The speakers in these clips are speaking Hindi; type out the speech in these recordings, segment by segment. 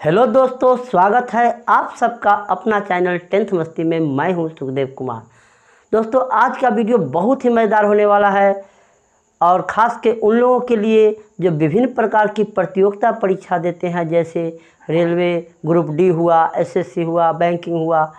हेलो दोस्तों, स्वागत है आप सबका अपना चैनल टेंथ मस्ती में। मैं हूं सुखदेव कुमार। दोस्तों, आज का वीडियो बहुत ही मज़ेदार होने वाला है और ख़ास के उन लोगों के लिए जो विभिन्न प्रकार की प्रतियोगिता परीक्षा देते हैं, जैसे रेलवे, ग्रुप डी हुआ, एसएससी हुआ, बैंकिंग हुआ,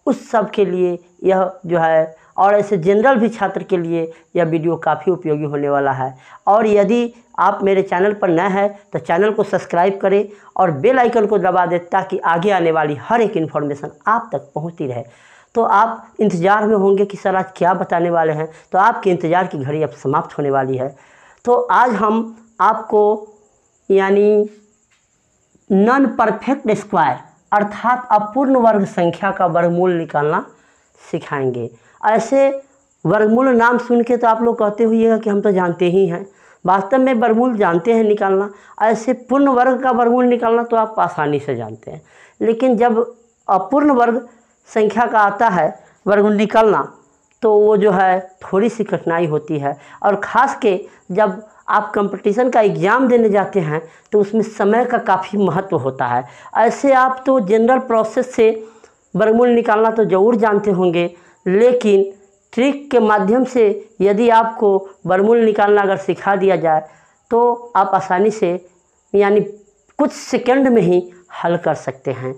उस सब के लिए यह जो है, और ऐसे जनरल भी छात्र के लिए यह वीडियो काफ़ी उपयोगी होने वाला है। और यदि आप मेरे चैनल पर नए हैं तो चैनल को सब्सक्राइब करें और बेल आइकन को दबा दें ताकि आगे आने वाली हर एक इन्फॉर्मेशन आप तक पहुंचती रहे। तो आप इंतज़ार में होंगे कि सर आज क्या बताने वाले हैं, तो आपके इंतज़ार की घड़ी अब समाप्त होने वाली है। तो आज हम आपको यानी नॉन परफेक्ट स्क्वायर अर्थात अपूर्ण वर्ग संख्या का वर्गमूल निकालना सिखाएंगे। ऐसे वर्गमूल नाम सुन के तो आप लोग कहते होइएगा कि हम तो जानते ही हैं, वास्तव में वर्गमूल जानते हैं निकालना। ऐसे पूर्ण वर्ग का वर्गमूल निकालना तो आप आसानी से जानते हैं, लेकिन जब अपूर्ण वर्ग संख्या का आता है वर्गमूल निकालना तो वो जो है थोड़ी सी कठिनाई होती है। और ख़ास के जब आप कंपटीशन का एग्ज़ाम देने जाते हैं तो उसमें समय का काफ़ी महत्व होता है। ऐसे आप तो जनरल प्रोसेस से वर्गमूल निकालना तो ज़रूर जानते होंगे, लेकिन ट्रिक के माध्यम से यदि आपको वर्गमूल निकालना अगर सिखा दिया जाए तो आप आसानी से यानी कुछ सेकंड में ही हल कर सकते हैं।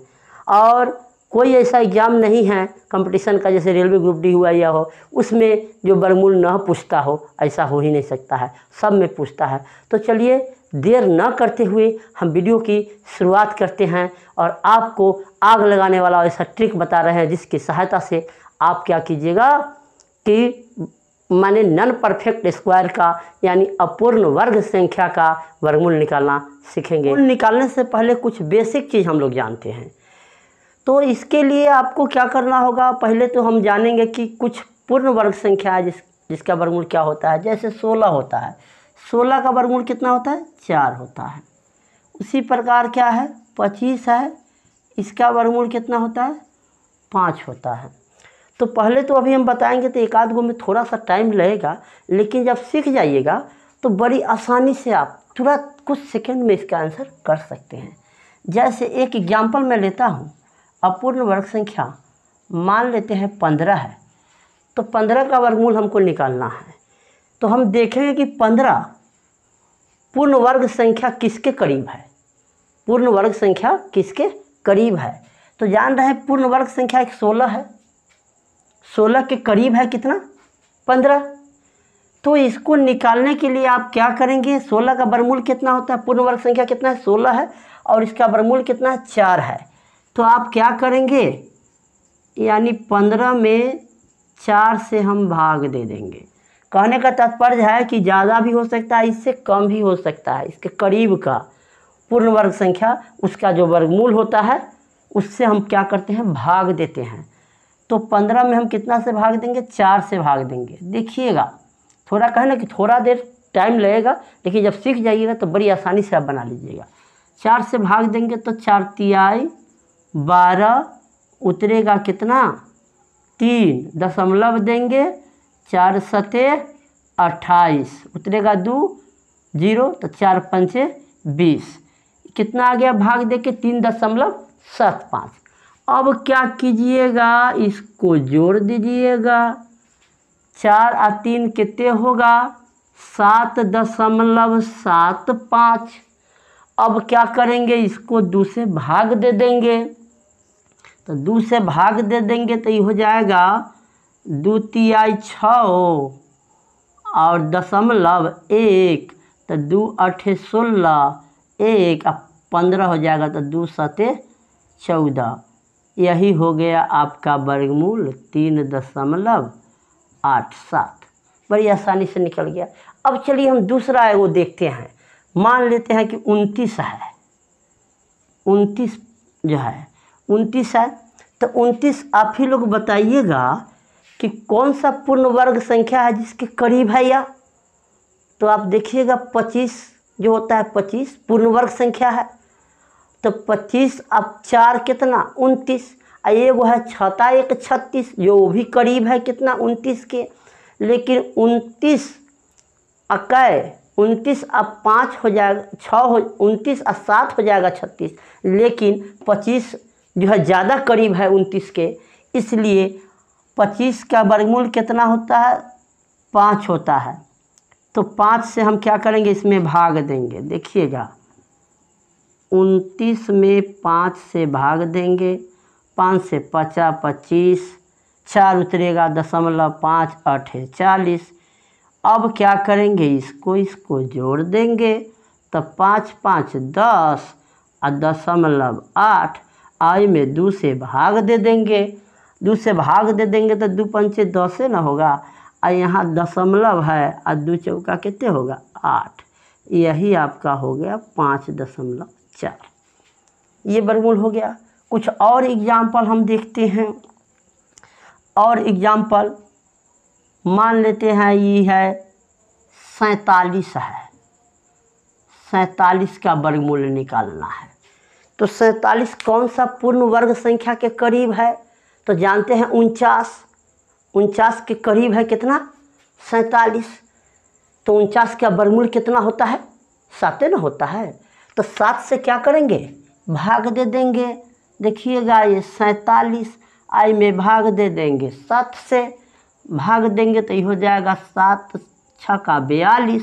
और कोई ऐसा एग्ज़ाम नहीं है कंपटीशन का, जैसे रेलवे ग्रुप डी हुआ या हो, उसमें जो वर्गमूल न पूछता हो, ऐसा हो ही नहीं सकता है, सब में पूछता है। तो चलिए देर न करते हुए हम वीडियो की शुरुआत करते हैं और आपको आग लगाने वाला ऐसा ट्रिक बता रहे हैं जिसकी सहायता से आप क्या कीजिएगा कि माने नॉन परफेक्ट स्क्वायर का यानी अपूर्ण वर्ग संख्या का वर्गमूल निकालना सीखेंगे। निकालने से पहले कुछ बेसिक चीज़ हम लोग जानते हैं, तो इसके लिए आपको क्या करना होगा, पहले तो हम जानेंगे कि कुछ पूर्ण वर्ग संख्या है जिसका वर्गमूल क्या होता है। जैसे 16 होता है, 16 का वर्गमूल कितना होता है, 4 होता है। उसी प्रकार क्या है, 25 है, इसका वर्गमूल कितना होता है, 5 होता है। तो पहले तो अभी हम बताएंगे तो एक आध गो में थोड़ा सा टाइम लगेगा, लेकिन जब सीख जाइएगा तो बड़ी आसानी से आप तुरंत कुछ सेकंड में इसका आंसर कर सकते हैं। जैसे एक एग्जांपल मैं लेता हूँ, अपूर्ण वर्ग संख्या मान लेते हैं 15 है, तो 15 का वर्गमूल हमको निकालना है। तो हम देखेंगे कि 15 पूर्ण वर्ग संख्या किसके करीब है, पूर्ण वर्ग संख्या किसके करीब है। तो जान रहे हैं पूर्ण वर्ग संख्या एक 16 है, 16 के करीब है कितना, 15। तो इसको निकालने के लिए आप क्या करेंगे, 16 का वर्गमूल कितना होता है, पूर्ण वर्ग संख्या कितना है, 16 है, और इसका वर्गमूल कितना है, 4 है। तो आप क्या करेंगे, यानी 15 में 4 से हम भाग दे देंगे। कहने का तात्पर्य है कि ज़्यादा भी हो सकता है, इससे कम भी हो सकता है, इसके करीब का पूर्ण वर्ग संख्या उसका जो वर्गमूल होता है उससे हम क्या करते हैं, भाग देते हैं। तो 15 में हम कितना से भाग देंगे, 4 से भाग देंगे। देखिएगा थोड़ा कहना कि थोड़ा देर टाइम लगेगा, लेकिन जब सीख जाइएगा तो बड़ी आसानी से आप बना लीजिएगा। 4 से भाग देंगे तो 4 तिहाई 12, उतरेगा कितना, 3 दशमलव देंगे, 4 सते 28, उतरेगा 2 0, तो 4 पंचे 20, कितना आ गया भाग दे के, 3.75। अब क्या कीजिएगा, इसको जोड़ दीजिएगा, 4 और 3 कितने होगा, 7.75। अब क्या करेंगे, इसको 2 से भाग दे देंगे। तो 2 से भाग दे देंगे तो ये हो जाएगा 2 तिहाई 6 और दशमलव 1, तो 2 8 16, 1 और 15 हो जाएगा, तो 2 सते 14। यही हो गया आपका वर्गमूल 3.87। बड़ी आसानी से निकल गया। अब चलिए हम दूसरा है वो देखते हैं। मान लेते हैं कि 29 है, 29 जो है 29 है, तो 29 आप ही लोग बताइएगा कि कौन सा पूर्ण वर्ग संख्या है जिसके करीब है या। तो आप देखिएगा 25 जो होता है, 25 पूर्ण वर्ग संख्या है। तो 25 अब 4 कितना, 29, ये वो है 6 1 36 जो भी करीब है कितना, 29 के। लेकिन 29 अकै 29 अब 5 हो जाएगा, 6 हो 29 और 7 हो जाएगा 36, लेकिन 25 जो है ज़्यादा करीब है 29 के, इसलिए 25 का वर्गमूल कितना होता है, 5 होता है। तो 5 से हम क्या करेंगे, इसमें भाग देंगे। देखिएगा 29 में 5 से भाग देंगे, 5 से 50 25, 4 उतरेगा 0.5 8 40। अब क्या करेंगे, इसको जोड़ देंगे, तो 5 5 10 और 0.8 आई में 2 से भाग दे देंगे। 2 से भाग दे देंगे तो 2 पंचे 10 ना होगा, और यहाँ दशमलव है और 2 चौका कितने होगा 8। यही आपका हो गया 5.4। ये वर्गमूल हो गया। कुछ और एग्जाम्पल हम देखते हैं। और एग्जाम्पल मान लेते हैं, ये है 47 है, 47 का वर्गमूल निकालना है। तो 47 कौन सा पूर्ण वर्ग संख्या के करीब है, तो जानते हैं 49 के करीब है कितना, 47। तो 49 का वर्गमूल कितना होता है, 7 ना होता है। तो 7 से क्या करेंगे, भाग दे देंगे। देखिएगा ये 47 आई में भाग दे देंगे, 7 से भाग देंगे तो ये हो जाएगा 7 6 का 42,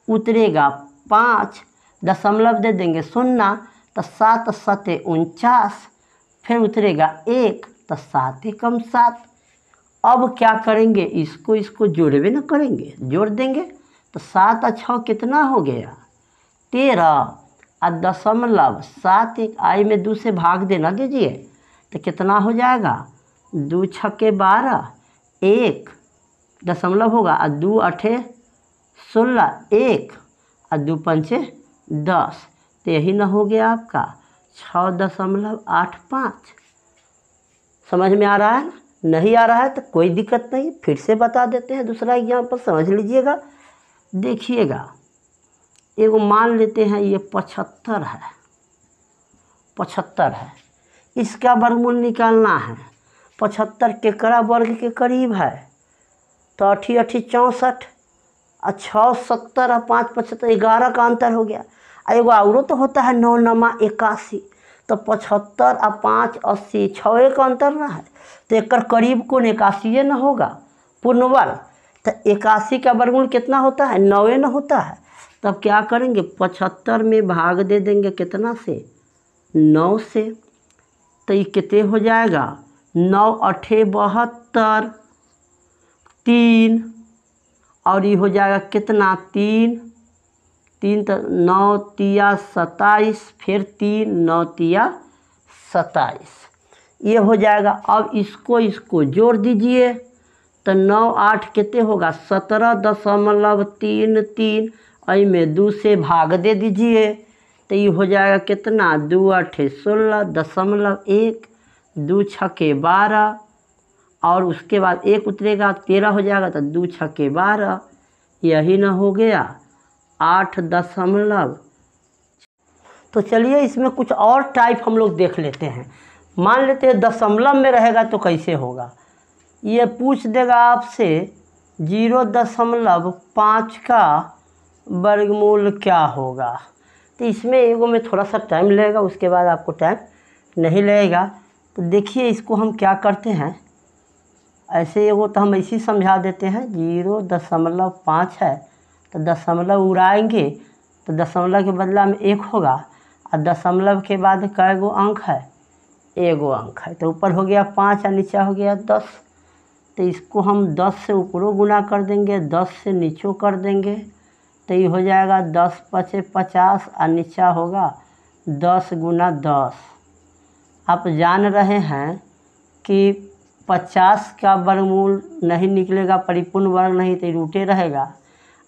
उतरेगा 5, दशमलव दे देंगे 0, तो 7 7 49, फिर उतरेगा 1, तो 7 एकम 7। अब क्या करेंगे, इसको जोड़वे ना करेंगे, जोड़ देंगे तो 7 और 6 कितना हो गया 13, और दशमलव 7 1 आई में 2 से भाग देना दीजिए, तो कितना हो जाएगा 2 6 12, 1 दशमलव होगा, और 2 8 16, 1 और 2 पंचे 10। तो यही ना हो गया आपका 6.85। समझ में आ रहा है ना, नहीं आ रहा है तो कोई दिक्कत नहीं, फिर से बता देते हैं दूसरा एग्जाम्पल, समझ लीजिएगा। देखिएगा एगो मान लेते हैं ये 75 है, 75 है, इसका वर्गमूल निकालना है। 75 केकड़ा वर्ग के करीब है, तो 8 8 64 और 6 70 और 5 75, 11 का अंतर हो गया। एगो और तो होता है 9 9 81, तो 75 और 5 80, 6 का अंतर ना है, तो एक करीब कौन 81 न होगा पूर्ण वर्ग। तो 81 का वर्गमूल कितना होता है, 9 न होता है। तब क्या करेंगे, 75 में भाग दे देंगे कितना से, 9 से, तो ये कितने हो जाएगा 9 8 72, 3 और ये हो जाएगा कितना 3 तो 9 3 27, फिर 3 9 3 27, ये हो जाएगा। अब इसको जोड़ दीजिए, तो 9 8 कितने होगा 17.33, आई में 2 से भाग दे दीजिए, तो ये हो जाएगा कितना 2 8 16.1, 2 6 12, और उसके बाद 1 उतरेगा 13 हो जाएगा, तो 2 6 12, यही ना हो गया 8 दशमलव। तो चलिए इसमें कुछ और टाइप हम लोग देख लेते हैं। मान लेते हैं दशमलव में रहेगा तो कैसे होगा, ये पूछ देगा आपसे 0.5 का वर्गमूल क्या होगा। तो इसमें एगो में थोड़ा सा टाइम लगेगा, उसके बाद आपको टाइम नहीं लगेगा। तो देखिए इसको हम क्या करते हैं, ऐसे एगो तो हम ऐसे ही समझा देते हैं, 0.5 है तो दशमलव उड़ाएंगे, तो दशमलव के बदला में 1 होगा, और दशमलव के बाद कै गो अंक है, एगो अंक है, तो ऊपर हो गया 5 और नीचे हो गया 10। तो इसको हम 10 से ऊपरों गुना कर देंगे, 10 से नीचों कर देंगे, तो ये हो जाएगा 10 5 50, और नीचा होगा 10 गुना 10। आप जान रहे हैं कि 50 का वर्गमूल नहीं निकलेगा, परिपूर्ण वर्ग नहीं, तो रूटे रहेगा,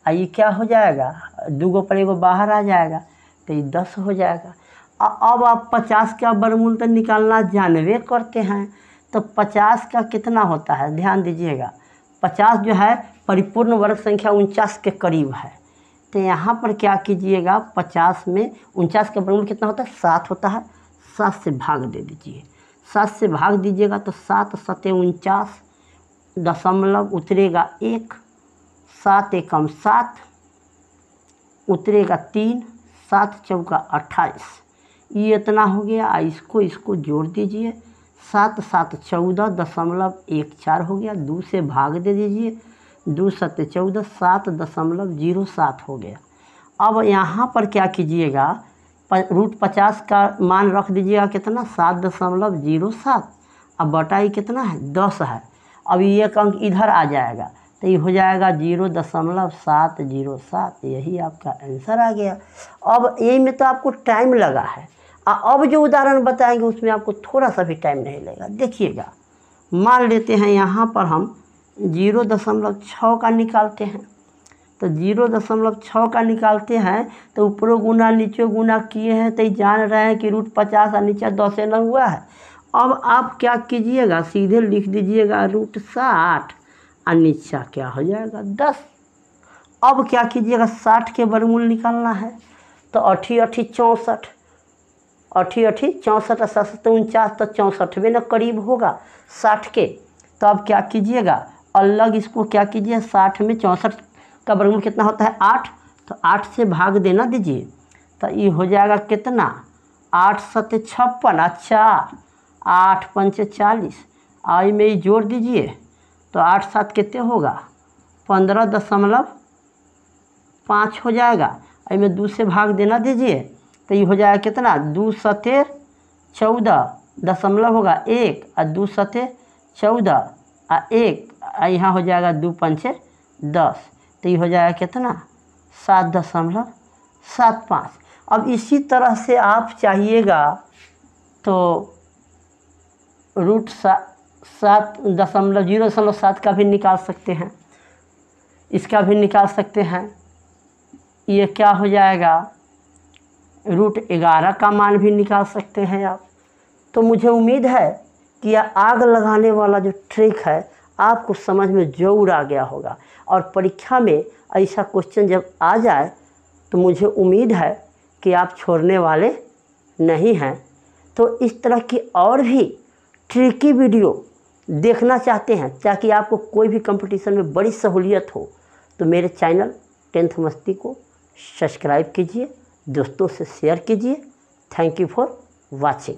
और ये क्या हो जाएगा 2 गो पर एगो बाहर आ जाएगा, तो ये 10 हो जाएगा। अब आप 50 का वर्गमूल तो निकालना जानवे करते हैं, तो 50 का कितना होता है, ध्यान दीजिएगा, 50 जो है परिपूर्ण वर्ग संख्या 49 के करीब है। तो यहाँ पर क्या कीजिएगा, 50 में 49 का वर्गमूल कितना होता है, 7 होता है, 7 से भाग दे दीजिए, 7 से भाग दीजिएगा तो 7 7 49, दशमलव उतरेगा 1, 7 एकम 7, उतरेगा 3, 7 चौका 28, ये इतना हो गया। इसको जोड़ दीजिए, 7 7 14.14 हो गया। 2 से भाग दे दीजिए, 2 7 14, 7.07 हो गया। अब यहाँ पर क्या कीजिएगा, √50 का मान रख दीजिएगा कितना, 7.07। अब बटा ही कितना है, 10 है। अब ये एक अंक इधर आ जाएगा तो ये हो जाएगा 0.707। यही आपका आंसर आ गया। अब यही में तो आपको टाइम लगा है। अब जो उदाहरण बताएंगे उसमें आपको थोड़ा सा भी टाइम नहीं लगेगा। देखिएगा, मान लेते हैं यहाँ पर हम 0.6 का निकालते हैं। तो 0.6 का निकालते हैं तो ऊपरों गुना नीचे गुना किए हैं तो जान रहे हैं कि √50 और नीचे 10 से न हुआ है। अब आप क्या कीजिएगा, सीधे लिख दीजिएगा √60 और नीचे क्या हो जाएगा 10। अब क्या कीजिएगा, 60 के वर्गमूल निकालना है तो 8 8 64, 8 8 64 और 7 49, तो 64वें न करीब होगा 60 के। तो अब क्या कीजिएगा, अलग इसको क्या कीजिए, 60 में 64 का वर्गमूल कितना होता है, 8, तो 8 से भाग देना दीजिए। तो ये हो जाएगा कितना, 8 7 56, अच्छा 8 5 40, आई में ही जोड़ दीजिए तो 8 7 कितने होगा, 15.5 हो जाएगा। आई में 2 से भाग देना दीजिए तो ये हो जाएगा कितना, 2 7 14 दशमलव होगा 1 और 2 7 14 और 1, यहाँ हो जाएगा 2 5 10, तो ये हो जाएगा कितना, 7.75। अब इसी तरह से आप चाहिएगा तो √0.7 का भी निकाल सकते हैं, इसका भी निकाल सकते हैं। ये क्या हो जाएगा, √11 का मान भी निकाल सकते हैं आप। तो मुझे उम्मीद है कि यह आग लगाने वाला जो ट्रिक है आपको समझ में ज़रूर आ गया होगा। और परीक्षा में ऐसा क्वेश्चन जब आ जाए तो मुझे उम्मीद है कि आप छोड़ने वाले नहीं हैं। तो इस तरह की और भी ट्रिकी वीडियो देखना चाहते हैं ताकि आपको कोई भी कंपटीशन में बड़ी सहूलियत हो, तो मेरे चैनल 10th मस्ती को सब्सक्राइब कीजिए, दोस्तों से शेयर कीजिए। Thank you for watching.